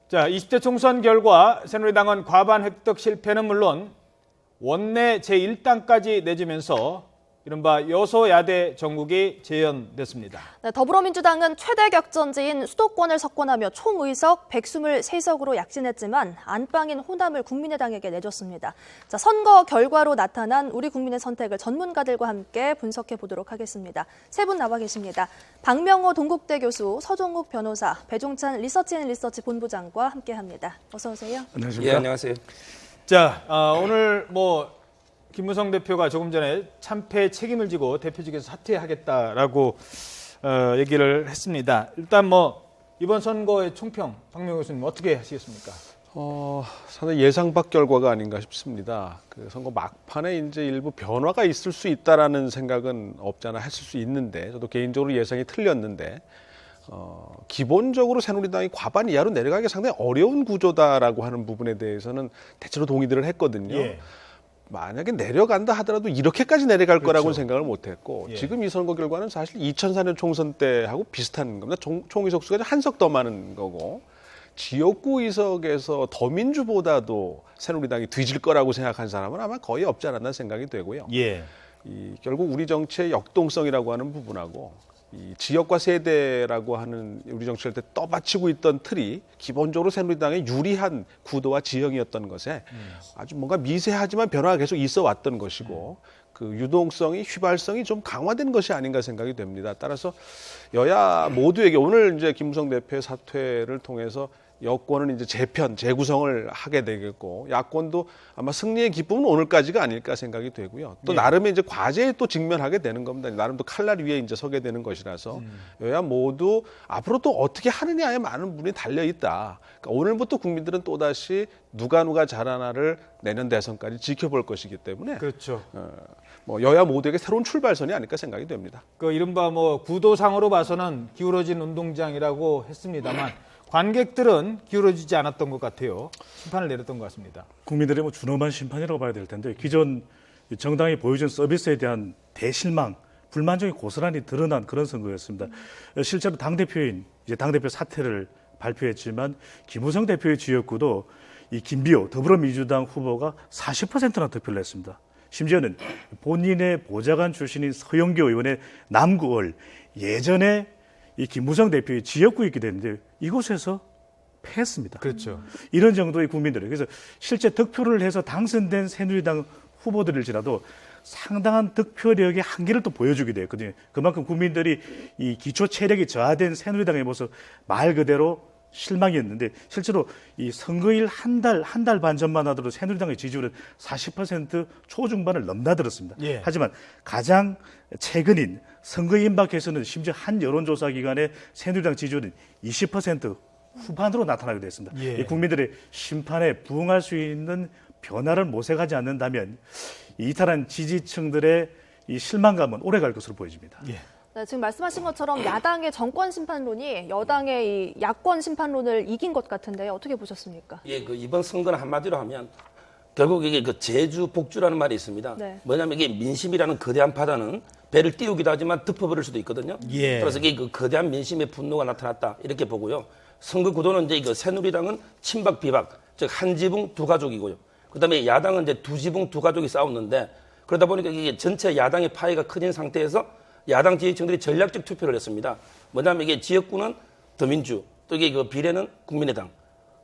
자, 20대 총선 결과 새누리당은 과반 획득 실패는 물론 원내 제1당까지 내주면서 이른바 여소야대 정국이 재현됐습니다. 네, 더불어민주당은 최대 격전지인 수도권을 석권하며 총의석 123석으로 약진했지만 안방인 호남을 국민의당에게 내줬습니다. 자, 선거 결과로 나타난 우리 국민의 선택을 전문가들과 함께 분석해 보도록 하겠습니다. 세 분 나와 계십니다. 박명호 동국대 교수, 서종욱 변호사, 배종찬 리서치앤리서치 본부장과 함께합니다. 어서 오세요. 안녕하십니까? 예, 안녕하세요. 자, 오늘 김무성 대표가 조금 전에 참패 책임을 지고 대표직에서 사퇴하겠다라고 얘기를 했습니다. 일단 이번 선거의 총평, 박명호 교수님 어떻게 하시겠습니까? 상당히 예상 밖 결과가 아닌가 싶습니다. 그 선거 막판에 이제 일부 변화가 있을 수 있다라는 생각은 없잖아 했을 수 있는데, 저도 개인적으로 예상이 틀렸는데, 기본적으로 새누리당이 과반 이하로 내려가기 상당히 어려운 구조다라고 하는 부분에 대해서는 대체로 동의들을 했거든요. 예. 만약에 내려간다 하더라도 이렇게까지 내려갈 거라고는 그렇죠. 생각을 못했고, 예. 지금 이 선거 결과는 사실 2004년 총선 때하고 비슷한 겁니다. 총의석 수가 한 석 더 많은 거고, 지역구 의석에서 더민주보다도 새누리당이 뒤질 거라고 생각한 사람은 아마 거의 없지 않았나 생각이 되고요. 예. 결국 우리 정치의 역동성이라고 하는 부분하고 이 지역과 세대라고 하는 우리 정치할 때 떠받치고 있던 틀이 기본적으로 새누리당의 유리한 구도와 지형이었던 것에 아주 뭔가 미세하지만 변화가 계속 있어 왔던 것이고, 그 유동성이, 휘발성이 좀 강화된 것이 아닌가 생각이 됩니다. 따라서 여야 모두에게 오늘 이제 김무성 대표의 사퇴를 통해서 여권은 이제 재구성을 하게 되겠고, 야권도 아마 승리의 기쁨은 오늘까지가 아닐까 생각이 되고요. 또 예. 나름의 이제 과제에 또 직면하게 되는 겁니다. 나름 또 칼날 위에 이제 서게 되는 것이라서 여야 모두 앞으로 또 어떻게 하느냐에 많은 부분이 달려 있다. 그러니까 오늘부터 국민들은 또 다시 누가 잘하나를 내년 대선까지 지켜볼 것이기 때문에 그렇죠. 여야 모두에게 새로운 출발선이 아닐까 생각이 됩니다. 그 이른바 구도상으로 봐서는 기울어진 운동장이라고 했습니다만 관객들은 기울어지지 않았던 것 같아요. 심판을 내렸던 것 같습니다. 국민들의 준엄한 심판이라고 봐야 될 텐데, 기존 정당이 보여준 서비스에 대한 대실망, 불만족이 고스란히 드러난 그런 선거였습니다. 실제로 당대표인 이제 당대표 사퇴를 발표했지만 김무성 대표의 지역구도 이 김비호 더불어민주당 후보가 40%나 득표를 했습니다. 심지어는 본인의 보좌관 출신인 서영교 의원의 남구을 예전에 이 김무성 대표의 지역구이기도 했는데 이곳에서 패했습니다. 그렇죠. 이런 정도의 국민들. 그래서 실제 득표를 해서 당선된 새누리당 후보들일지라도 상당한 득표력의 한계를 또 보여주기도 했거든요. 그만큼 국민들이 이 기초 체력이 저하된 새누리당의 모습 말 그대로 실망이었는데, 실제로 이 선거일 한 달 반 전만 하더라도 새누리당의 지지율은 40% 초중반을 넘나들었습니다. 예. 하지만 가장 최근인 선거에 임박해서는 심지어 한 여론조사 기관의 새누리당 지지율은 20% 후반으로 나타나게 됐습니다. 예. 이 국민들의 심판에 부응할 수 있는 변화를 모색하지 않는다면 이탈한 지지층들의 이 실망감은 오래갈 것으로 보여집니다. 예. 네, 지금 말씀하신 것처럼 야당의 정권 심판론이 여당의 이 야권 심판론을 이긴 것 같은데요. 어떻게 보셨습니까? 예, 이번 선거는 한마디로 하면 결국 이게 제주 복주라는 말이 있습니다. 네. 뭐냐면 이게 민심이라는 거대한 바다는 배를 띄우기도 하지만 덮어버릴 수도 있거든요. 예. 그래서 이게 거대한 민심의 분노가 나타났다 이렇게 보고요. 선거 구도는 이제 새누리당은 친박 비박, 즉 한 지붕 두 가족이고요. 그다음에 야당은 이제 두 지붕 두 가족이 싸웠는데, 그러다 보니까 이게 전체 야당의 파이가 커진 상태에서 야당 지지층들이 전략적 투표를 했습니다. 뭐냐면 이게 지역구는 더민주, 또 이게 비례는 국민의당.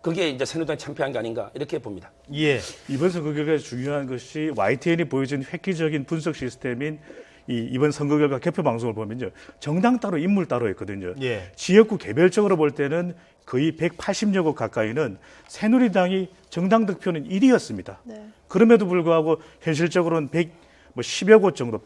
그게 이제 새누리당이 참패한 게 아닌가 이렇게 봅니다. 예. 이번 선거 결과에 중요한 것이 YTN이 보여준 획기적인 분석 시스템인 이번 선거 결과 개표 방송을 보면요, 정당 따로 인물 따로 있거든요. 예. 지역구 개별적으로 볼 때는 거의 180여 곳 가까이는 새누리당이 정당 득표는 1위였습니다. 네. 그럼에도 불구하고 현실적으로는 10여 곳 정도,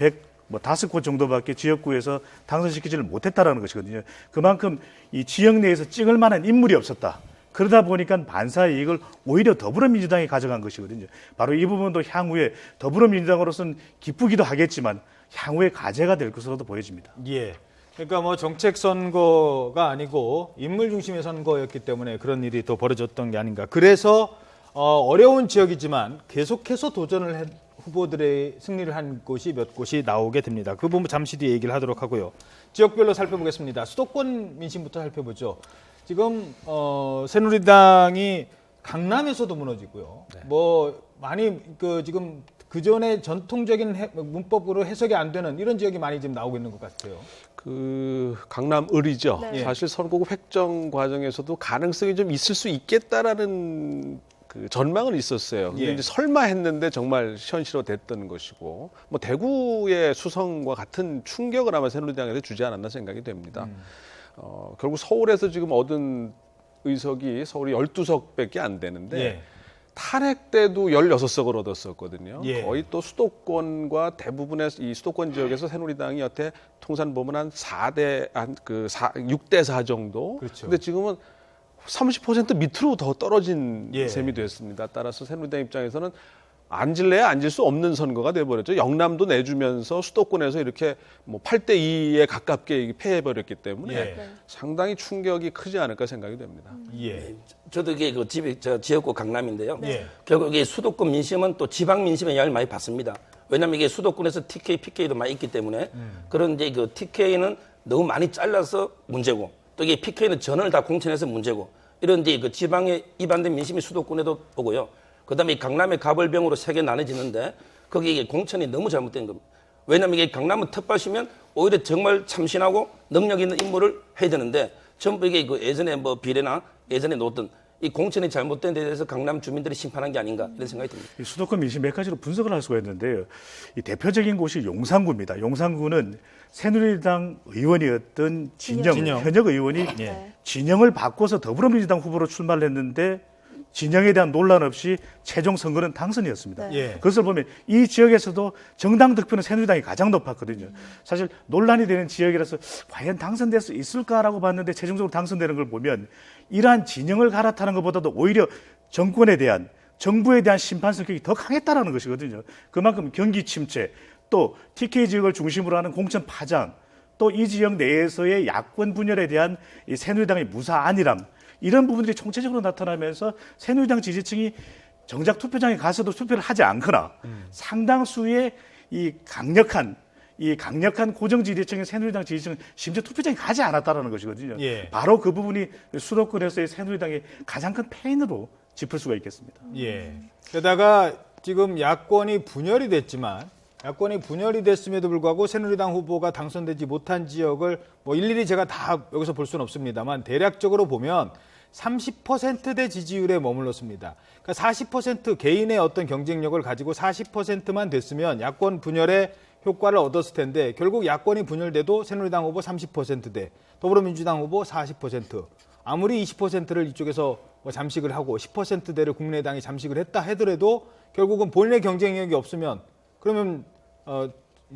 5곳 정도밖에 지역구에서 당선시키지를 못했다라는 것이거든요. 그만큼 이 지역 내에서 찍을 만한 인물이 없었다. 그러다 보니까 반사 이익을 오히려 더불어민주당이 가져간 것이거든요. 바로 이 부분도 향후에 더불어민주당으로서는 기쁘기도 하겠지만 향후에 과제가 될 것으로도 보여집니다. 예. 그러니까 정책 선거가 아니고 인물 중심의 선거였기 때문에 그런 일이 더 벌어졌던 게 아닌가. 그래서 어려운 지역이지만 계속해서 도전을 후보들의 승리를 한 곳이 몇 곳이 나오게 됩니다. 그 부분 잠시 뒤에 얘기를 하도록 하고요. 지역별로 살펴보겠습니다. 수도권 민심부터 살펴보죠. 지금 새누리당이 강남에서도 무너지고요. 네. 뭐 많이 지금 그 전에 전통적인 문법으로 해석이 안 되는 이런 지역이 많이 지금 나오고 있는 것 같아요. 그 강남 을이죠. 네. 사실 선거구 획정 과정에서도 가능성이 좀 있을 수 있겠다라는 그 전망은 있었어요. 근데 예. 이제 설마 했는데 정말 현실화됐던 것이고, 뭐 대구의 수성과 같은 충격을 아마 새누리당에서 주지 않았나 생각이 됩니다. 결국 서울에서 지금 얻은 의석이 서울이 12석밖에 안 되는데 예. 탄핵 때도 16석을 얻었었거든요. 예. 거의 또 수도권과 대부분의 이 수도권 지역에서 새누리당이 여태 통산 보면 한 6대 4 정도. 그렇죠. 근데 지금은 30% 밑으로 더 떨어진 예. 셈이 됐습니다. 따라서 새누리당 입장에서는 앉을래야 앉을 수 없는 선거가 돼버렸죠. 영남도 내주면서 수도권에서 이렇게 뭐 8대 2에 가깝게 패해버렸기 때문에 예. 상당히 충격이 크지 않을까 생각이 됩니다. 예. 저도 이게 그 집이 저 지역구 강남인데요. 네. 결국 이게 수도권 민심은 또 지방 민심의 영향을 많이 받습니다. 왜냐하면 이게 수도권에서 TK, PK도 많이 있기 때문에 그런 이제 그 TK는 너무 많이 잘라서 문제고 또 이게 PK는 전원을 다 공천해서 문제고 이런 이제 그 지방에 이반된 민심이 수도권에도 오고요. 그다음에 이 강남의 가벌병으로 세 개 나눠지는데 거기 이게 공천이 너무 잘못된 겁니다. 왜냐하면 이게 강남은 텃밭이면 오히려 정말 참신하고 능력 있는 인물을 해야 되는데 전부 이게 그 예전에 뭐 비례나 예전에 놓던 이 공천이 잘못된 데 대해서 강남 주민들이 심판한 게 아닌가 이런 생각이 듭니다. 이 수도권 민심 몇 가지로 분석을 할 수가 있는데요. 이 대표적인 곳이 용산구입니다. 용산구는 새누리당 의원이었던 진영. 현역 의원이 네. 진영을 바꿔서 더불어민주당 후보로 출마를 했는데 진영에 대한 논란 없이 최종 선거는 당선이었습니다. 네. 예. 그것을 보면 이 지역에서도 정당 득표는 새누리당이 가장 높았거든요. 사실 논란이 되는 지역이라서 과연 당선될 수 있을까라고 봤는데 최종적으로 당선되는 걸 보면 이러한 진영을 갈아타는 것보다도 오히려 정권에 대한 정부에 대한 심판 성격이 더 강했다라는 것이거든요. 그만큼 경기 침체, 또 TK 지역을 중심으로 하는 공천 파장, 또 이 지역 내에서의 야권 분열에 대한 이 새누리당의 무사 안일함, 이런 부분들이 총체적으로 나타나면서 새누리당 지지층이 정작 투표장에 가서도 투표를 하지 않거나 상당수의 이 강력한 고정 지지층인 새누리당 지지층은 심지어 투표장에 가지 않았다라는 것이거든요. 예. 바로 그 부분이 수도권에서의 새누리당의 가장 큰 패인으로 짚을 수가 있겠습니다. 예. 게다가 지금 야권이 분열이 됐음에도 불구하고 새누리당 후보가 당선되지 못한 지역을 뭐 일일이 제가 다 여기서 볼 수는 없습니다만 대략적으로 보면 30%대 지지율에 머물렀습니다. 그러니까 40% 개인의 어떤 경쟁력을 가지고 40%만 됐으면 야권 분열에 효과를 얻었을 텐데 결국 야권이 분열돼도 새누리당 후보 30%대, 더불어민주당 후보 40%. 아무리 20%를 이쪽에서 잠식을 하고 10%대를 국민의당이 잠식을 했다 하더라도 결국은 본인의 경쟁력이 없으면 그러면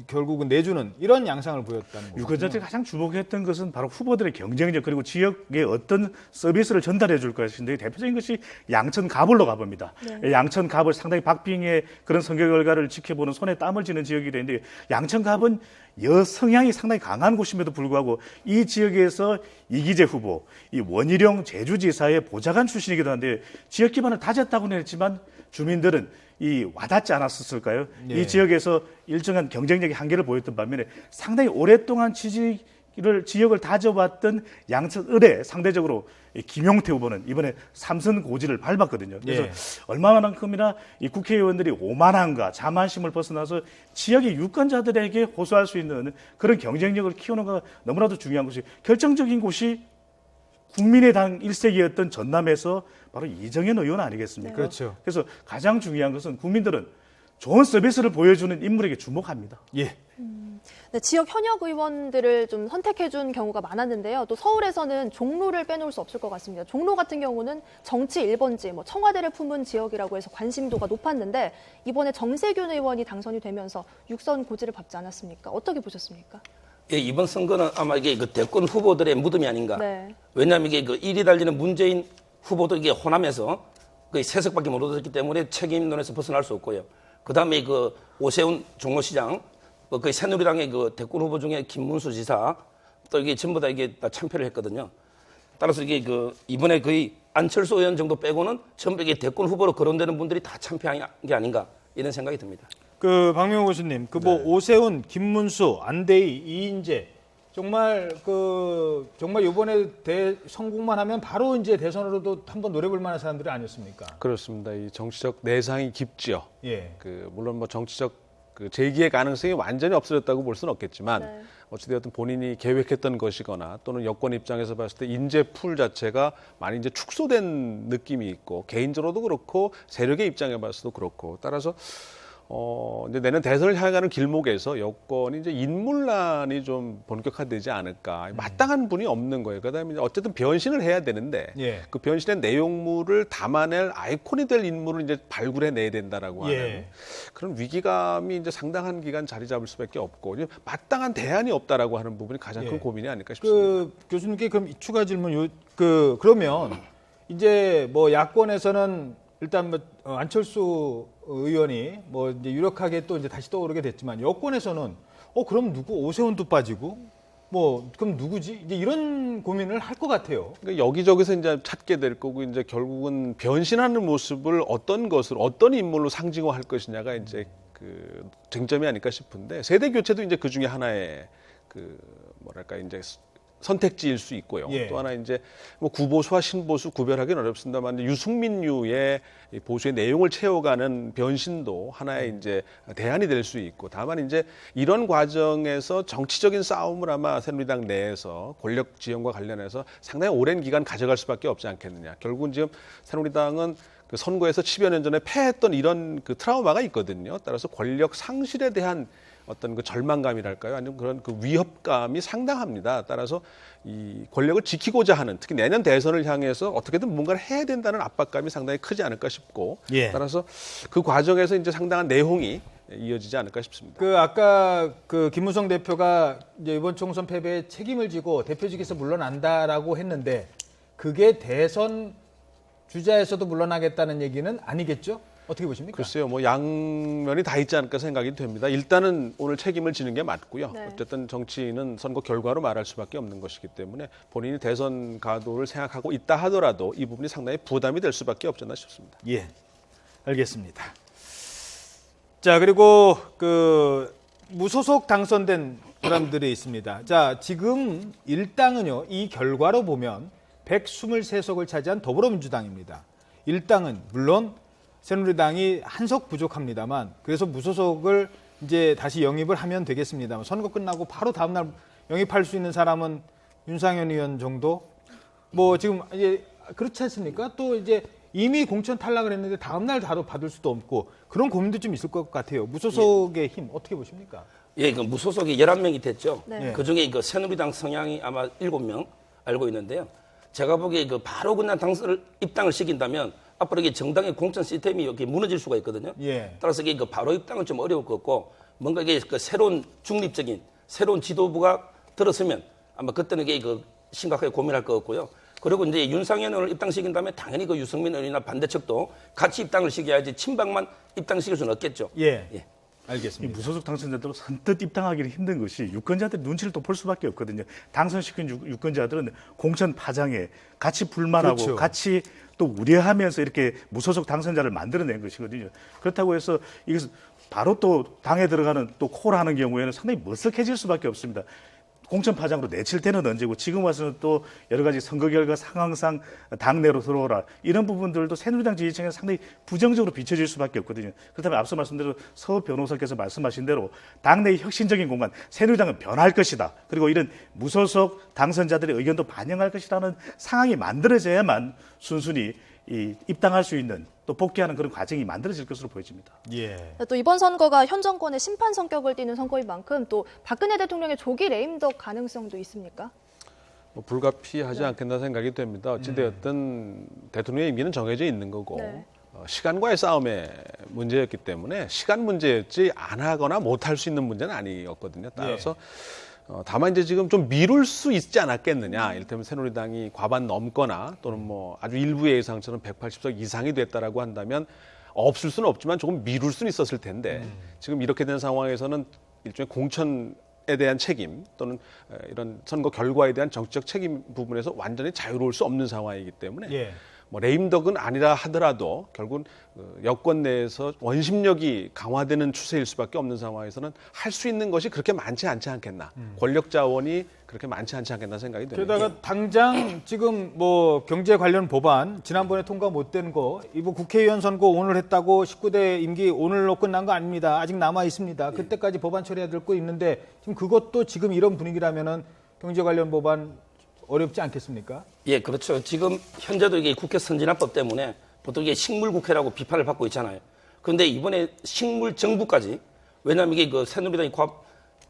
결국은 내주는 이런 양상을 보였다는 거죠. 유권자들이 가장 주목했던 것은 바로 후보들의 경쟁력 그리고 지역에 어떤 서비스를 전달해 줄 것인데 대표적인 것이 양천 가불로 가봅니다. 네. 양천 가불 상당히 박빙의 그런 선거 결과를 지켜보는 손에 땀을 쥐는 지역이 되는데 양천 갑은 여성향이 상당히 강한 곳임에도 불구하고 이 지역에서 이기재 후보, 이 원희룡 제주지사의 보좌관 출신이기도 한데 지역 기반을 다졌다고는 했지만 주민들은 이 와닿지 않았을까요? 네. 이 지역에서 일정한 경쟁력의 한계를 보였던 반면에 상당히 오랫동안 지역을 다져왔던 양천을에 상대적으로 이 김용태 후보는 이번에 삼선 고지를 밟았거든요. 그래서 예. 얼마만큼이나 이 국회의원들이 오만함과 자만심을 벗어나서 지역의 유권자들에게 호소할 수 있는 그런 경쟁력을 키우는가 너무나도 중요한 것이 결정적인 곳이 국민의당 일색이었던 전남에서 바로 이정현 의원 아니겠습니까? 네. 그렇죠. 그래서 가장 중요한 것은 국민들은 좋은 서비스를 보여주는 인물에게 주목합니다. 예. 네, 지역 현역 의원들을 좀 선택해준 경우가 많았는데요. 또 서울에서는 종로를 빼놓을 수 없을 것 같습니다. 종로 같은 경우는 정치 1번지, 뭐 청와대를 품은 지역이라고 해서 관심도가 높았는데 이번에 정세균 의원이 당선이 되면서 6선 고지를 밟지 않았습니까? 어떻게 보셨습니까? 예, 이번 선거는 아마 이게 그 대권 후보들의 무덤이 아닌가. 네. 왜냐하면 이게 그 1위 달리는 문재인 후보도 이게 호남에서 그 3석밖에 못 얻었기 때문에 책임론에서 벗어날 수 없고요. 그 다음에 그 오세훈 종로시장, 그 새누리당의 그 대권 후보 중에 김문수 지사, 또 이게 전부 다 이게 다 참패를 했거든요. 따라서 이게 그 이번에 거의 안철수 의원 정도 빼고는 전부 이게 대권 후보로 거론되는 분들이 다 참패한 게 아닌가 이런 생각이 듭니다. 박명호 교수님, 오세훈, 김문수, 안대희, 이인재 정말 정말 이번에 성공만 하면 바로 이제 대선으로도 한번 노려볼 만한 사람들이 아니었습니까? 그렇습니다. 이 정치적 내상이 깊지요. 예. 물론 뭐 정치적 재기의 가능성이 완전히 없어졌다고 볼 수는 없겠지만 네. 어찌되었든 본인이 계획했던 것이거나 또는 여권 입장에서 봤을 때 인재 풀 자체가 많이 이제 축소된 느낌이 있고 개인적으로도 그렇고 세력의 입장에 봐서도 그렇고 따라서 이제 내년 대선을 향해가는 길목에서 여권이 이제 인물난이 좀 본격화되지 않을까. 마땅한 분이 없는 거예요. 그다음에 어쨌든 변신을 해야 되는데 예. 그 변신의 내용물을 담아낼 아이콘이 될 인물을 이제 발굴해내야 된다라고 하는 예. 그런 위기감이 이제 상당한 기간 자리 잡을 수밖에 없고 이제 마땅한 대안이 없다라고 하는 부분이 가장 큰 예. 고민이 아닐까 싶습니다. 교수님께 그럼 추가 질문 그러면 이제 뭐 야권에서는 일단 뭐 안철수 의원이 뭐 이제 유력하게 또 이제 다시 떠오르게 됐지만 여권에서는 그럼 누구 오세훈도 빠지고 뭐 그럼 누구지 이제 이런 고민을 할 것 같아요. 그러니까 여기저기서 이제 찾게 될 거고 이제 결국은 변신하는 모습을 어떤 것으로 어떤 인물로 상징화할 것이냐가 이제 그 쟁점이 아닐까 싶은데 세대 교체도 이제 그 중에 하나의 뭐랄까 이제 선택지일 수 있고요. 예. 또 하나 이제 뭐 구보수와 신보수 구별하기는 어렵습니다만 유승민류의 보수의 내용을 채워가는 변신도 하나의 이제 대안이 될 수 있고 다만 이제 이런 과정에서 정치적인 싸움을 아마 새누리당 내에서 권력 지형과 관련해서 상당히 오랜 기간 가져갈 수밖에 없지 않겠느냐. 결국은 지금 새누리당은 그 선거에서 10여 년 전에 패했던 이런 그 트라우마가 있거든요. 따라서 권력 상실에 대한 어떤 그 절망감이랄까요? 아니면 그런 그 위협감이 상당합니다. 따라서 이 권력을 지키고자 하는 특히 내년 대선을 향해서 어떻게든 뭔가를 해야 된다는 압박감이 상당히 크지 않을까 싶고 예. 따라서 그 과정에서 이제 상당한 내홍이 이어지지 않을까 싶습니다. 아까 김무성 대표가 이제 이번 총선 패배에 책임을 지고 대표직에서 물러난다라고 했는데 그게 대선 주자에서도 물러나겠다는 얘기는 아니겠죠? 어떻게 보십니까? 글쎄요, 뭐 양면이 다 있지 않을까 생각이 됩니다. 일단은 오늘 책임을 지는 게 맞고요. 네. 어쨌든 정치인은 선거 결과로 말할 수밖에 없는 것이기 때문에 본인이 대선 가도를 생각하고 있다 하더라도 이 부분이 상당히 부담이 될 수밖에 없지 않나 싶습니다. 예, 알겠습니다. 자, 그리고 무소속 당선된 사람들이 있습니다. 자, 지금 일당은요, 이 결과로 보면 123석을 차지한 더불어민주당입니다. 일당은 물론 새누리당이 한석 부족합니다만 그래서 무소속을 이제 다시 영입을 하면 되겠습니다만 선거 끝나고 바로 다음날 영입할 수 있는 사람은 윤상현 의원 정도 뭐 지금 이제 그렇지 않습니까? 또 이제 이미 공천 탈락을 했는데 다음날 바로 받을 수도 없고 그런 고민도 좀 있을 것 같아요. 무소속의 힘 어떻게 보십니까? 예, 그 무소속이 11명이 됐죠. 네. 그중에 그 새누리당 성향이 아마 7명 알고 있는데요. 제가 보기에 바로 그냥 입당을 시킨다면 앞으로 이게 정당의 공천 시스템이 이렇게 무너질 수가 있거든요. 예. 따라서 이게 바로 입당은 좀 어려울 것 같고 뭔가 이게 새로운 중립적인 새로운 지도부가 들어서면 아마 그때는 이게 심각하게 고민할 것 같고요. 그리고 이제 윤상현 의원을 입당시킨 다음에 당연히 유승민 의원이나 반대측도 같이 입당을 시켜야지 친박만 입당시킬 수는 없겠죠. 예. 예. 이 알겠습니다. 무소속 당선자들은 선뜻 입당하기는 힘든 것이 유권자들 눈치를 또 볼 수밖에 없거든요. 당선시킨 유권자들은 공천 파장에 같이 불만하고 그렇죠. 같이 또 우려하면서 이렇게 무소속 당선자를 만들어낸 것이거든요. 그렇다고 해서 이것을 바로 또 당에 들어가는 또 콜하는 경우에는 상당히 머쓱해질 수밖에 없습니다. 공천 파장으로 내칠 때는 언제고 지금 와서는 또 여러 가지 선거 결과 상황상 당내로 들어오라 이런 부분들도 새누리당 지지층에 상당히 부정적으로 비춰질 수밖에 없거든요. 그렇다면 앞서 말씀대로 서 변호사께서 말씀하신 대로 당내의 혁신적인 공간 새누리당은 변할 것이다. 그리고 이런 무소속 당선자들의 의견도 반영할 것이라는 상황이 만들어져야만 순순히 입당할 수 있는 또 복귀하는 그런 과정이 만들어질 것으로 보여집니다. 예. 또 이번 선거가 현 정권의 심판 성격을 띠는 선거인 만큼 또 박근혜 대통령의 조기 레임덕 가능성도 있습니까? 뭐 불가피하지 않겠나 생각이 됩니다. 어찌되었든 대통령의 임기는 정해져 있는 거고 네. 시간과의 싸움의 문제였기 때문에 시간 문제였지 안 하거나 못 할 수 있는 문제는 아니었거든요. 따라서 다만 이제 지금 좀 미룰 수 있지 않았겠느냐. 이를테면 새누리당이 과반 넘거나 또는 뭐 아주 일부의 예상처럼 180석 이상이 됐다라고 한다면 없을 수는 없지만 조금 미룰 수는 있었을 텐데 지금 이렇게 된 상황에서는 일종의 공천에 대한 책임 또는 이런 선거 결과에 대한 정치적 책임 부분에서 완전히 자유로울 수 없는 상황이기 때문에 예. 뭐 레임덕은 아니라 하더라도 결국은 여권 내에서 원심력이 강화되는 추세일 수밖에 없는 상황에서는 할 수 있는 것이 그렇게 많지 않지 않겠나. 권력 자원이 그렇게 많지 않지 않겠나 생각이 듭니다. 게다가 당장 지금 뭐 경제 관련 법안 지난번에 통과 못 된 거 이번 국회의원 선거 오늘 했다고 19대 임기 오늘로 끝난 거 아닙니다. 아직 남아 있습니다. 그때까지 법안 처리해야 될 거 있는데 지금 그것도 지금 이런 분위기라면은 경제 관련 법안 어렵지 않겠습니까? 예, 그렇죠. 지금 현재도 이게 국회 선진화법 때문에 보통 이게 식물국회라고 비판을 받고 있잖아요. 그런데 이번에 식물정부까지, 왜냐하면 이게 그 새누리당이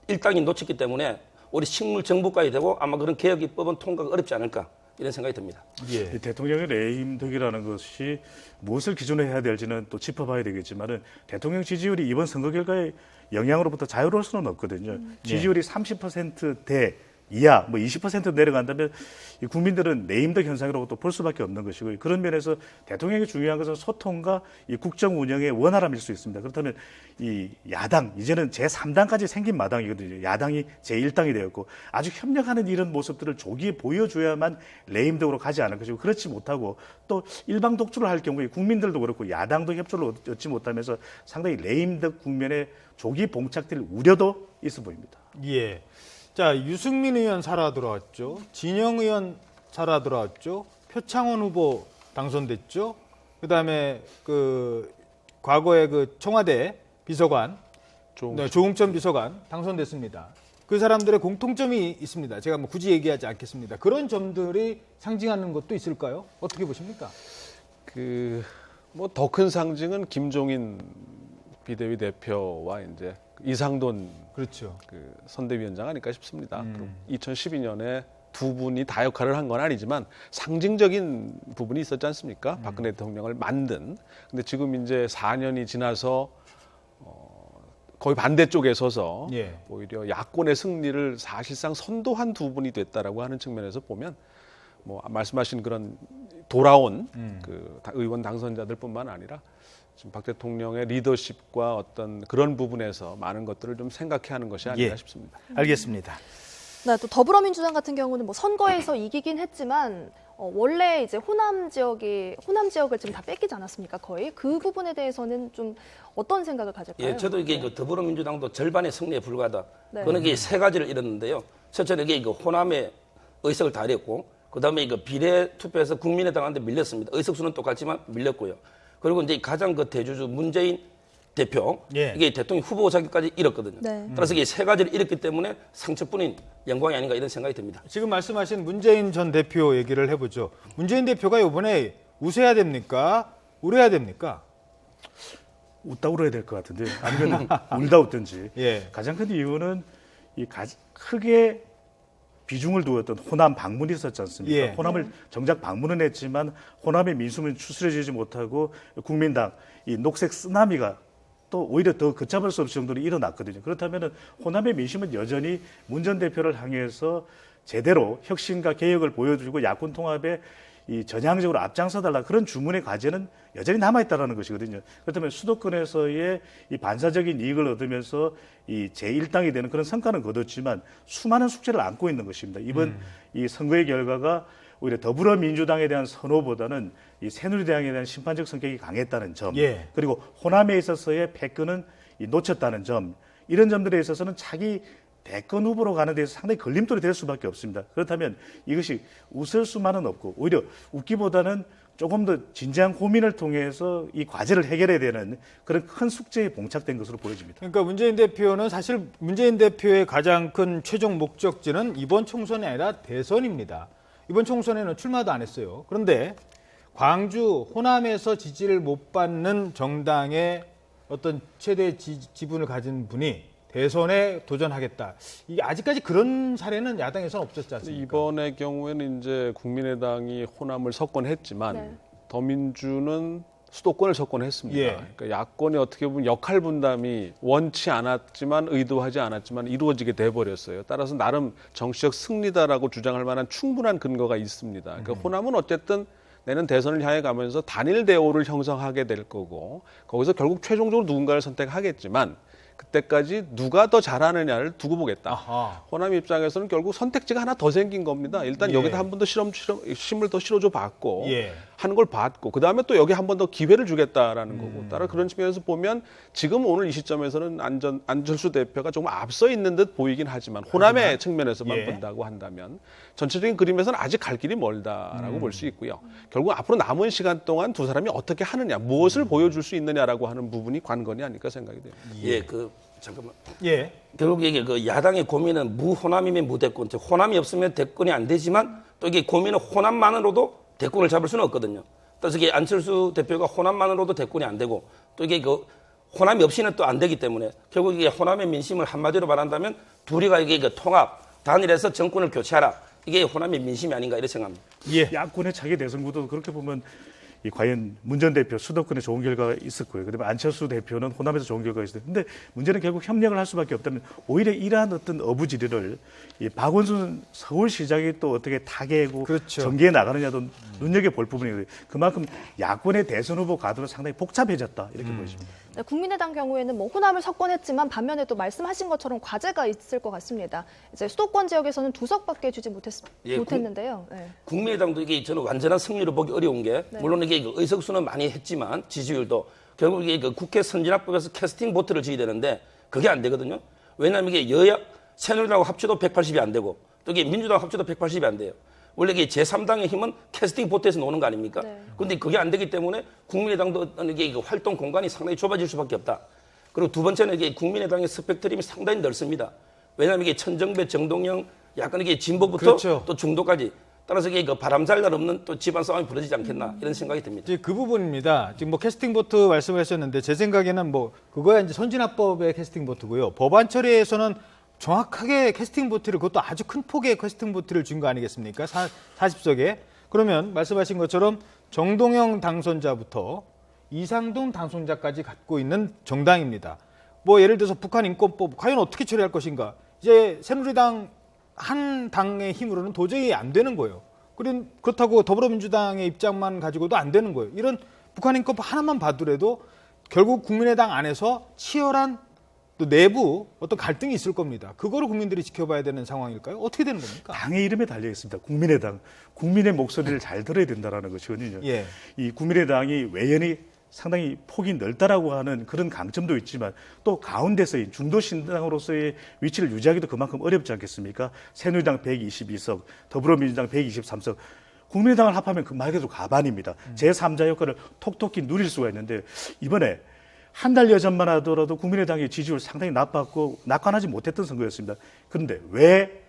일당이 놓쳤기 때문에 우리 식물정부까지 되고 아마 그런 개혁 입법은 통과가 어렵지 않을까 이런 생각이 듭니다. 예. 이 대통령의 레임덕이라는 것이 무엇을 기준으로 해야 될지는 또 짚어봐야 되겠지만은 대통령 지지율이 이번 선거 결과의 영향으로부터 자유로울 수는 없거든요. 지지율이 30%대 이하, 뭐 20% 내려간다면 이 국민들은 레임덕 현상이라고 볼 수밖에 없는 것이고요. 그런 면에서 대통령이 중요한 것은 소통과 이 국정 운영의 원활함일 수 있습니다. 그렇다면 이 야당, 이제는 제3당까지 생긴 마당이거든요. 야당이 제1당이 되었고 아주 협력하는 이런 모습들을 조기에 보여줘야만 레임덕으로 가지 않을 것이고 그렇지 못하고 또 일방 독주를 할 경우에 국민들도 그렇고 야당도 협조를 얻지 못하면서 상당히 레임덕 국면에 조기 봉착될 우려도 있어 보입니다. 예. 자, 유승민 의원 살아 돌아왔죠. 진영 의원 살아 돌아왔죠. 표창원 후보 당선됐죠. 그다음에 그 과거에 그 청와대 비서관, 조응천 비서관 당선됐습니다. 그 사람들의 공통점이 있습니다. 제가 뭐 굳이 얘기하지 않겠습니다. 그런 점들이 상징하는 것도 있을까요? 어떻게 보십니까? 뭐 더 큰 상징은 김종인 비대위 대표와 이제 이상돈 그렇죠. 그 선대위원장 아닐까 싶습니다. 2012년에 두 분이 다 역할을 한 건 아니지만 상징적인 부분이 있었지 않습니까? 박근혜 대통령을 만든. 근데 지금 이제 4년이 지나서 거의 반대쪽에 서서 예. 오히려 야권의 승리를 사실상 선도한 두 분이 됐다라고 하는 측면에서 보면 뭐 말씀하신 그런 돌아온 그 의원 당선자들뿐만 아니라 지금 박 대통령의 리더십과 어떤 그런 부분에서 많은 것들을 좀 생각해야 하는 것이 아닌가 예. 싶습니다. 알겠습니다. 네, 또 더불어민주당 같은 경우는 뭐 선거에서 이기긴 했지만 원래 이제 호남 지역을 지금 다 뺏기지 않았습니까? 거의 그 부분에 대해서는 좀 어떤 생각을 가질까요? 예, 저도 이게 그 더불어민주당도 절반의 승리에 불과하다. 네. 그거는 이게 세 가지를 잃었는데요. 첫째는 이게 그 호남의 의석을 다 잃었고, 그 다음에 이거 비례 투표에서 국민의당한테 밀렸습니다. 의석수는 똑같지만 밀렸고요. 그리고 이제 가장 그 대주주 문재인 대표, 예. 이게 대통령 후보 자격까지 잃었거든요. 네. 따라서 이게 세 가지를 잃었기 때문에 상처뿐인 영광이 아닌가 이런 생각이 듭니다. 지금 말씀하신 문재인 전 대표 얘기를 해보죠. 문재인 대표가 이번에 웃어야 됩니까? 울어야 됩니까? 웃다 울어야 될 것 같은데 아니면 울다 웃든지. 예. 가장 큰 이유는 크게 비중을 두었던 호남 방문이 있었지 않습니까? 예. 호남을 정작 방문은 했지만 호남의 민심은 추스려지지 못하고 국민당 이 녹색 쓰나미가 또 오히려 더 걷잡을 수 없을 정도로 일어났거든요. 그렇다면 호남의 민심은 여전히 문 전 대표를 향해서 제대로 혁신과 개혁을 보여주고 야권 통합에 이 전향적으로 앞장서달라 그런 주문의 과제는 여전히 남아있다는 것이거든요. 그렇다면 수도권에서의 이 반사적인 이익을 얻으면서 이 제1당이 되는 그런 성과는 거뒀지만 수많은 숙제를 안고 있는 것입니다. 이번 이 선거의 결과가 오히려 더불어민주당에 대한 선호보다는 이 새누리당에 대한 심판적 성격이 강했다는 점, 예. 그리고 호남에 있어서의 패권은 놓쳤다는 점, 이런 점들에 있어서는 차기 대권 후보로 가는 데서 상당히 걸림돌이 될 수밖에 없습니다. 그렇다면 이것이 웃을 수만은 없고 오히려 웃기보다는 조금 더 진지한 고민을 통해서 이 과제를 해결해야 되는 그런 큰 숙제에 봉착된 것으로 보여집니다. 그러니까 문재인 대표는 사실 문재인 대표의 가장 큰 최종 목적지는 이번 총선이 아니라 대선입니다. 이번 총선에는 출마도 안 했어요. 그런데 광주, 호남에서 지지를 못 받는 정당의 어떤 최대 지분을 가진 분이 대선에 도전하겠다. 이게 아직까지 그런 사례는 야당에서는 없었지 않습니까? 이번의 경우에는 이제 국민의당이 호남을 석권했지만 네. 더민주는 수도권을 석권했습니다. 예. 그러니까 야권이 어떻게 보면 역할 분담이 원치 않았지만 의도하지 않았지만 이루어지게 돼버렸어요. 따라서 나름 정치적 승리다라고 주장할 만한 충분한 근거가 있습니다. 그러니까 호남은 어쨌든 내년 대선을 향해 가면서 단일 대오를 형성하게 될 거고 거기서 결국 최종적으로 누군가를 선택하겠지만 그때까지 누가 더 잘하느냐를 두고 보겠다. 아하. 호남 입장에서는 결국 선택지가 하나 더 생긴 겁니다. 일단 예. 여기다 한 번 더 심을 더 실어줘 봤고 예. 하는 걸 봤고 그다음에 또 여기 한 번 더 기회를 주겠다라는 거고 따라 그런 측면에서 보면 지금 오늘 이 시점에서는 안철수 대표가 조금 앞서 있는 듯 보이긴 하지만 호남의 측면에서만 예. 본다고 한다면 전체적인 그림에서는 아직 갈 길이 멀다라고 볼 수 있고요. 결국 앞으로 남은 시간 동안 두 사람이 어떻게 하느냐, 무엇을 보여줄 수 있느냐라고 하는 부분이 관건이 아닐까 생각이 됩니다. 예, 잠깐만. 예. 결국 이게 그 야당의 고민은 무호남이면 무대권, 즉 호남이 없으면 대권이 안 되지만 또 이게 고민은 호남만으로도 대권을 잡을 수는 없거든요. 그래서 이게 안철수 대표가 호남만으로도 대권이 안 되고 또 이게 그 호남이 없이는 또 안 되기 때문에 결국 이게 호남의 민심을 한마디로 말한다면 둘이가 이게 그 통합, 단일해서 정권을 교체하라. 이게 호남의 민심이 아닌가 이렇게 생각합니다. 예. 야권의 차기 대선 구도도 그렇게 보면 이 과연 문 전 대표 수도권에 좋은 결과가 있었고요. 그다음에 안철수 대표는 호남에서 좋은 결과가 있었어요. 근데 문제는 결국 협력을 할 수밖에 없다면 오히려 이러한 어떤 어부지리를 이 박원순 서울시장이 또 어떻게 타개고 그렇죠. 전개해 나가느냐도 눈여겨볼 부분이거든요. 그만큼 야권의 대선 후보 가도는 상당히 복잡해졌다 이렇게 보여집니다. 네, 국민의당 경우에는 뭐 호남을 석권했지만 반면에 또 말씀하신 것처럼 과제가 있을 것 같습니다. 이제 수도권 지역에서는 2석밖에 주지 못했는데요. 네. 국민의당도 이게 저는 완전한 승리를 보기 어려운 게 물론 이게 그 의석수는 많이 했지만 지지율도 결국 이게 그 국회 선진화법에서 캐스팅 보트를 지어야 되는데 그게 안 되거든요. 왜냐하면 이게 여야 새누리당하고 합쳐도 180이 안 되고 또 이게 민주당 합쳐도 180이 안 돼요. 원래 이게 제3당의 힘은 캐스팅 보트에서 노는 거 아닙니까? 그런데 그게 안 되기 때문에 국민의당도 어떤 이게 활동 공간이 상당히 좁아질 수밖에 없다. 그리고 두 번째는 이게 국민의당의 스펙트럼이 상당히 넓습니다. 왜냐하면 이게 천정배, 정동영, 약간 이게 진보부터 그렇죠. 또 중도까지 따라서 이게 그 바람 잘 날 없는 또 집안 싸움이 벌어지지 않겠나 이런 생각이 듭니다. 이제 그 부분입니다. 지금 뭐 캐스팅 보트 말씀을 하셨는데 제 생각에는 뭐 그거야 이제 선진화법의 캐스팅 보트고요. 법안 처리에서는 정확하게 캐스팅 보트를 그것도 아주 큰 폭의 캐스팅 보트를 준 거 아니겠습니까? 40석에. 그러면 말씀하신 것처럼 정동영 당선자부터 이상돈 당선자까지 갖고 있는 정당입니다. 뭐 예를 들어서 북한 인권법 과연 어떻게 처리할 것인가? 이제 새누리당 한 당의 힘으로는 도저히 안 되는 거예요. 그렇다고 더불어민주당의 입장만 가지고도 안 되는 거예요. 이런 북한 인권법 하나만 봐더라도 결국 국민의당 안에서 치열한 또 내부 어떤 갈등이 있을 겁니다. 그거를 국민들이 지켜봐야 되는 상황일까요? 어떻게 되는 겁니까? 당의 이름에 달려 있습니다. 국민의당. 국민의 목소리를 잘 들어야 된다는 것이거든요. 예. 이 국민의당이 외연이 상당히 폭이 넓다라고 하는 그런 강점도 있지만 또 가운데서의 중도신당으로서의 위치를 유지하기도 그만큼 어렵지 않겠습니까? 새누리당 122석, 더불어민주당 123석. 국민의당을 합하면 그 말 그대로 가반입니다. 제3자 역할을 톡톡히 누릴 수가 있는데 이번에 한 달여 전만 하더라도 국민의당의 지지율 상당히 나빴고 낙관하지 못했던 선거였습니다. 그런데 왜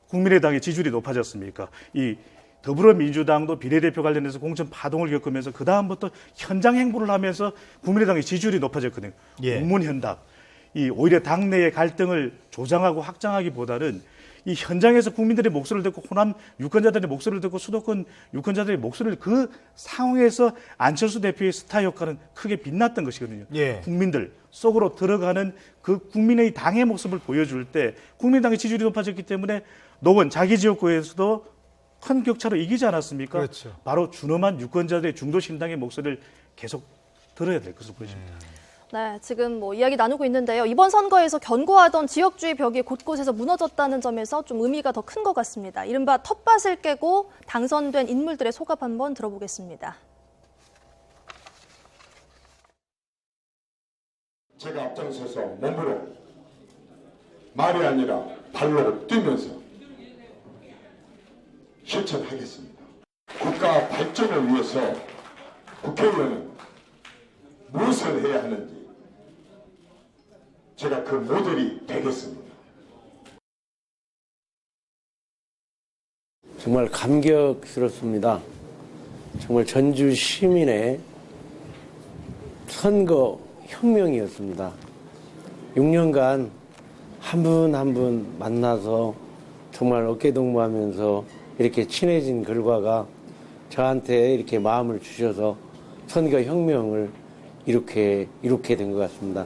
국민의당의 지지율이 높아졌습니까? 이 더불어민주당도 비례대표 관련해서 공천 파동을 겪으면서 그다음부터 현장 행보를 하면서 국민의당의 지지율이 높아졌거든요. 예. 우문현답. 이 오히려 당내의 갈등을 조장하고 확장하기보다는 이 현장에서 국민들의 목소리를 듣고 호남 유권자들의 목소리를 듣고 수도권 유권자들의 목소리를 그 상황에서 안철수 대표의 스타 역할은 크게 빛났던 것이거든요. 예. 국민들 속으로 들어가는 그 국민의 당의 모습을 보여줄 때 국민당의 지지율이 높아졌기 때문에 노원 자기 지역구에서도 큰 격차로 이기지 않았습니까? 그렇죠. 바로 준엄한 유권자들의 중도신당의 목소리를 계속 들어야 될 것으로 보여집니다. 네, 지금 뭐 이야기 나누고 있는데요. 이번 선거에서 견고하던 지역주의 벽이 곳곳에서 무너졌다는 점에서 좀 의미가 더 큰 것 같습니다. 이른바 텃밭을 깨고 당선된 인물들의 소감 한번 들어보겠습니다. 제가 앞장서서 몸으로 말이 아니라 발로 뛰면서 실천하겠습니다. 국가 발전을 위해서 국회의원은 무엇을 해야 하는지 제가 그 모델이 되겠습니다. 정말 감격스럽습니다. 정말 전주 시민의 선거 혁명이었습니다. 6년간 한 분 한 분 만나서 정말 어깨동무하면서 이렇게 친해진 결과가 저한테 이렇게 마음을 주셔서 선거 혁명을 이렇게 된 것 같습니다.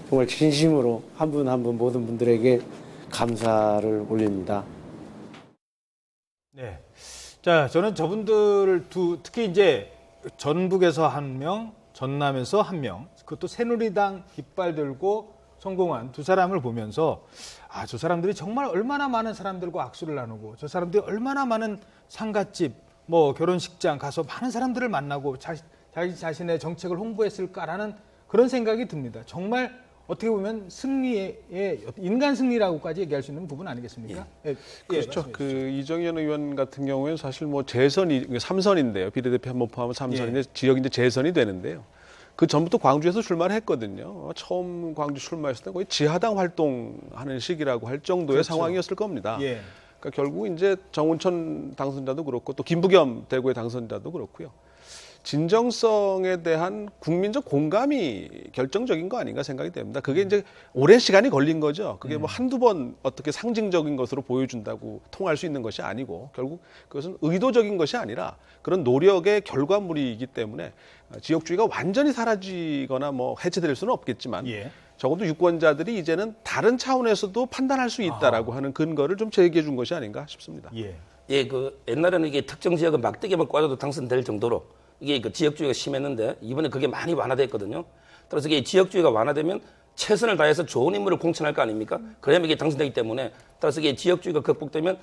정말 진심으로 한 분 한 분 모든 분들에게 감사를 올립니다. 네. 자, 저는 저분들을 특히 이제 전북에서 한 명, 전남에서 한 명, 그것도 새누리당 깃발 들고 성공한 두 사람을 보면서 저 사람들이 정말 얼마나 많은 사람들과 악수를 나누고 저 사람들이 얼마나 많은 상갓집 뭐 결혼식장 가서 많은 사람들을 만나고 자기 자신의 정책을 홍보했을까라는 그런 생각이 듭니다. 정말 어떻게 보면 승리의 인간 승리라고까지 얘기할 수 있는 부분 아니겠습니까? 예. 그렇죠. 그 이정현 의원 같은 경우에는 사실 뭐 재선이 3선인데요. 비례대표 한 번 포함하면 3선인데 지역 이제 재선이 되는데요. 그 전부터 광주에서 출마를 했거든요. 처음 광주 출마했을 때 거의 지하당 활동하는 시기라고 할 정도의 그렇죠. 상황이었을 겁니다. 예. 그러니까 결국 이제 정운천 당선자도 그렇고 또 김부겸 대구의 당선자도 그렇고요. 진정성에 대한 국민적 공감이 결정적인 거 아닌가 생각이 됩니다. 그게 이제 오랜 시간이 걸린 거죠. 그게 뭐 한두 번 어떻게 상징적인 것으로 보여준다고 통할 수 있는 것이 아니고 결국 그것은 의도적인 것이 아니라 그런 노력의 결과물이기 때문에 지역주의가 완전히 사라지거나 뭐 해체될 수는 없겠지만 예. 적어도 유권자들이 이제는 다른 차원에서도 판단할 수 있다라고 하는 근거를 좀 제기해 준 것이 아닌가 싶습니다. 예. 예, 그 옛날에는 이게 특정 지역은 막대기만 꽂아도 당선될 정도로 이게 그 지역주의가 심했는데 이번에 그게 많이 완화됐거든요. 따라서 이게 지역주의가 완화되면 최선을 다해서 좋은 인물을 공천할 거 아닙니까? 그래야만 이게 당선되기 때문에 따라서 이게 지역주의가 극복되면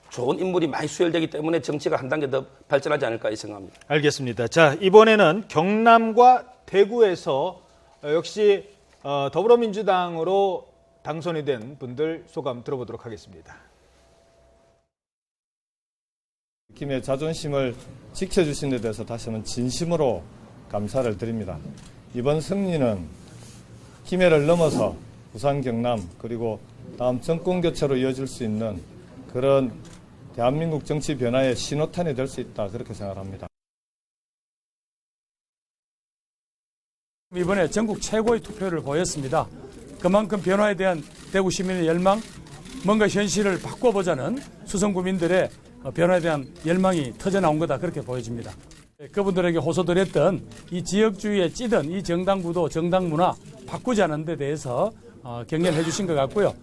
좋은 인물이 많이 수혈되기 때문에 정치가 한 단계 더 발전하지 않을까 생각합니다. 알겠습니다. 자, 이번에는 경남과 대구에서 역시 더불어민주당으로 당선이 된 분들 소감 들어보도록 하겠습니다. 김의 자존심을 지켜주신 데 대해서 다시 한번 진심으로 감사를 드립니다. 이번 승리는 김해를 넘어서 부산, 경남 그리고 다음 정권 교체로 이어질 수 있는 그런 대한민국 정치 변화의 신호탄이 될 수 있다 그렇게 생각합니다. 이번에 전국 최고의 투표를 보였습니다. 그만큼 변화에 대한 대구 시민의 열망, 뭔가 현실을 바꿔보자는 수성구민들의 변화에 대한 열망이 터져나온 거다 그렇게 보여집니다. 그분들에게 호소드렸던 이 지역주의에 찌든 이 정당 구도, 정당 문화 바꾸지 않은 데 대해서 격려해 주신 것 같고요.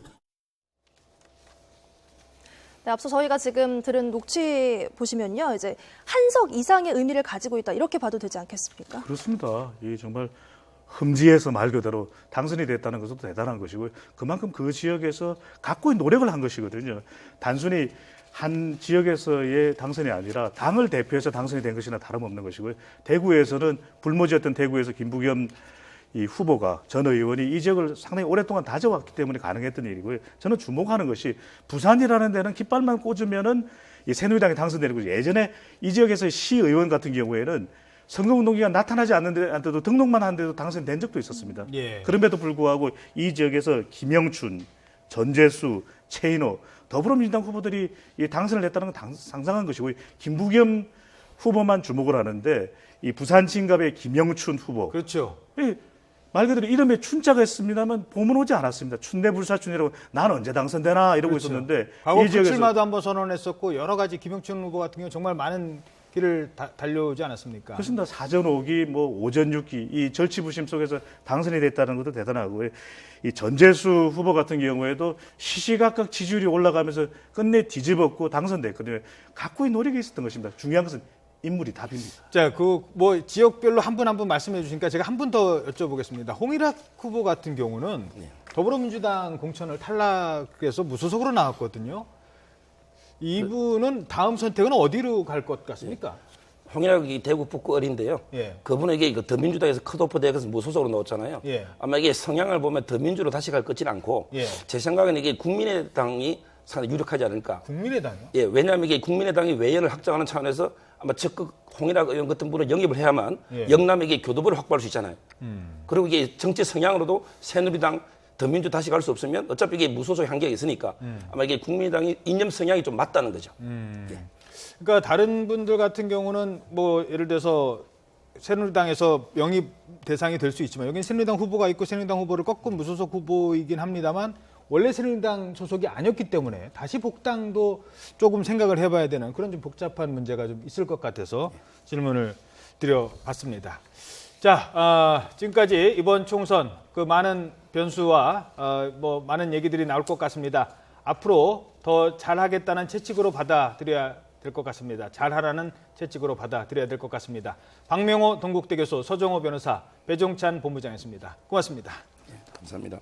네, 앞서 저희가 지금 들은 녹취 보시면요, 이제 한석 이상의 의미를 가지고 있다 이렇게 봐도 되지 않겠습니까? 그렇습니다. 이 정말 흠지에서 말 그대로 당선이 됐다는 것도 대단한 것이고요. 그만큼 그 지역에서 갖고 노력을 한 것이거든요. 단순히 한 지역에서의 당선이 아니라 당을 대표해서 당선이 된 것이나 다름없는 것이고요. 대구에서는 불모지였던 대구에서 김부겸 이 후보가 전 의원이 이 지역을 상당히 오랫동안 다져왔기 때문에 가능했던 일이고요. 저는 주목하는 것이 부산이라는 데는 깃발만 꽂으면은 이 새누리당이 당선되는 거죠. 예전에 이 지역에서 시의원 같은 경우에는 선거운동기가 나타나지 않는데도 등록만 하는데도 당선된 적도 있었습니다. 예. 그럼에도 불구하고 이 지역에서 김영춘, 전재수, 최인호 더불어민주당 후보들이 이 당선을 했다는 건 상상한 것이고요. 김부겸 후보만 주목을 하는데 이 부산 진갑의 김영춘 후보. 그렇죠. 말 그대로 이름에 춘자가 있습니다만 봄은 오지 않았습니다. 춘내불사춘이라고 난 언제 당선되나 이러고 그렇죠. 있었는데 과거 이 지역에서 출마도 한번 선언했었고 여러 가지 김영춘 후보 같은 경우 정말 많은 길을 달려오지 않았습니까? 그렇습니다. 사전 5기, 뭐 오전 6기 이 절치부심 속에서 당선이 됐다는 것도 대단하고요. 이 전재수 후보 같은 경우에도 시시각각 지지율이 올라가면서 끝내 뒤집었고 당선됐거든요. 갖고 있는 노력이 있었던 것입니다. 중요한 것은 인물이 답입니다. 자, 그 뭐 지역별로 한 분 한 분 말씀해 주시니까 제가 한 분 더 여쭤보겠습니다. 홍일학 후보 같은 경우는 더불어민주당 공천을 탈락해서 무소속으로 나왔거든요. 이분은 다음 선택은 어디로 갈 것 같습니까? 홍일학이 대구 북구 어린데요. 예. 그분에게 이거 더민주당에서 컷오프 돼서 무소속으로 넣었잖아요. 예. 아마 이게 성향을 보면 더민주로 다시 갈 것진 않고 예. 제 생각에는 이게 국민의당이 상당히 유력하지 않을까. 국민의당이요? 예, 왜냐하면 이게 국민의당이 외연을 확장하는 차원에서 아마 적극 홍일학 의원 같은 분을 영입을 해야만 예. 영남에게 교도부를 확보할 수 있잖아요. 그리고 이게 정치 성향으로도 새누리당, 더민주 다시 갈 수 없으면 어차피 이게 무소속 한계가 있으니까 아마 이게 국민의당이 이념 성향이 좀 맞다는 거죠. 예. 그러니까 다른 분들 같은 경우는 뭐 예를 들어서 새누리당에서 영입 대상이 될 수 있지만 여기는 새누리당 후보가 있고 새누리당 후보를 꺾은 무소속 후보이긴 합니다만 원래 새누리당 소속이 아니었기 때문에 다시 복당도 조금 생각을 해봐야 되는 그런 좀 복잡한 문제가 좀 있을 것 같아서 질문을 드려봤습니다. 자, 지금까지 이번 총선 그 많은 변수와 뭐 많은 얘기들이 나올 것 같습니다. 앞으로 더 잘하겠다는 채찍으로 받아들여야 될 것 같습니다. 잘하라는 채찍으로 받아들여야 될 것 같습니다. 박명호 동국대교수, 서정호 변호사, 배종찬 본부장이었습니다. 고맙습니다. 감사합니다.